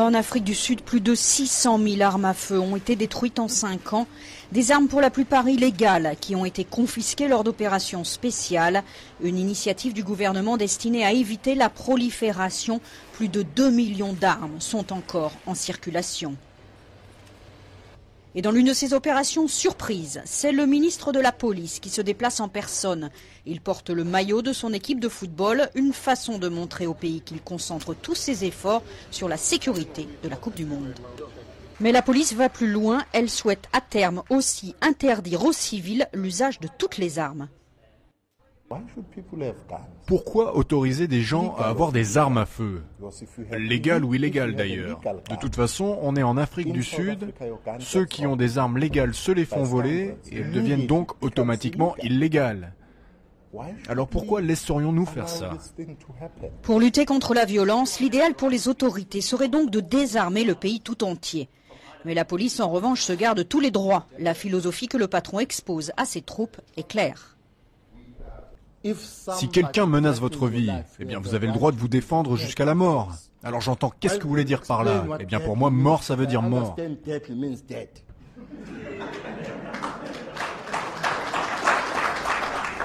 En Afrique du Sud, plus de 600 000 armes à feu ont été détruites en 5 ans. Des armes pour la plupart illégales qui ont été confisquées lors d'opérations spéciales. Une initiative du gouvernement destinée à éviter la prolifération. Plus de 2 millions d'armes sont encore en circulation. Et dans l'une de ces opérations surprises, c'est le ministre de la Police qui se déplace en personne. Il porte le maillot de son équipe de football, une façon de montrer au pays qu'il concentre tous ses efforts sur la sécurité de la Coupe du Monde. Mais la police va plus loin, elle souhaite à terme aussi interdire aux civils l'usage de toutes les armes. Pourquoi autoriser des gens à avoir des armes à feu? Légales ou illégales d'ailleurs. De toute façon, on est en Afrique du Sud. Ceux qui ont des armes légales se les font voler et elles deviennent donc automatiquement illégales. Alors pourquoi laisserions-nous faire ça? Pour lutter contre la violence, l'idéal pour les autorités serait donc de désarmer le pays tout entier. Mais la police en revanche se garde tous les droits. La philosophie que le patron expose à ses troupes est claire. Si quelqu'un menace votre vie, eh bien vous avez le droit de vous défendre jusqu'à la mort. Alors j'entends, qu'est-ce que vous voulez dire par là? Eh bien pour moi, mort ça veut dire mort.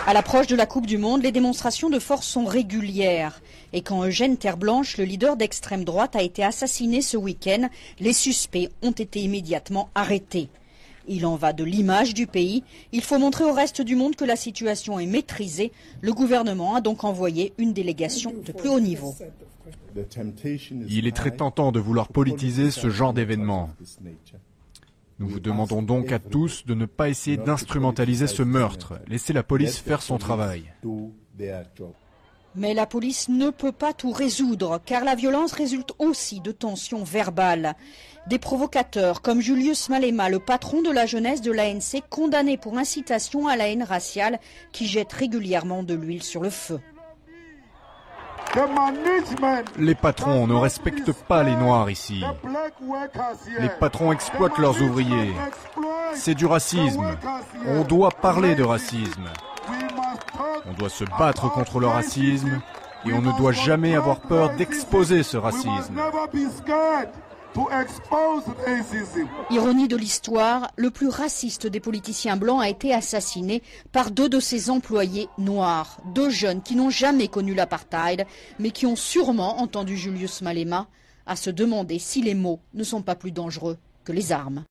À l'approche de la Coupe du Monde, les démonstrations de force sont régulières. Et quand Eugène Terre-Blanche, le leader d'extrême droite, a été assassiné ce week-end, les suspects ont été immédiatement arrêtés. Il en va de l'image du pays. Il faut montrer au reste du monde que la situation est maîtrisée. Le gouvernement a donc envoyé une délégation de plus haut niveau. Il est très tentant de vouloir politiser ce genre d'événement. Nous vous demandons donc à tous de ne pas essayer d'instrumentaliser ce meurtre. Laissez la police faire son travail. Mais la police ne peut pas tout résoudre, car la violence résulte aussi de tensions verbales. Des provocateurs comme Julius Malema, le patron de la jeunesse de l'ANC, condamné pour incitation à la haine raciale, qui jette régulièrement de l'huile sur le feu. Les patrons ne respectent pas les Noirs ici. Les patrons exploitent leurs ouvriers. C'est du racisme. On doit parler de racisme. On doit se battre contre le racisme et on ne doit jamais avoir peur d'exposer ce racisme. Ironie de l'histoire, le plus raciste des politiciens blancs a été assassiné par 2 de ses employés noirs. 2 jeunes qui n'ont jamais connu l'apartheid, mais qui ont sûrement entendu Julius Malema à se demander si les mots ne sont pas plus dangereux que les armes.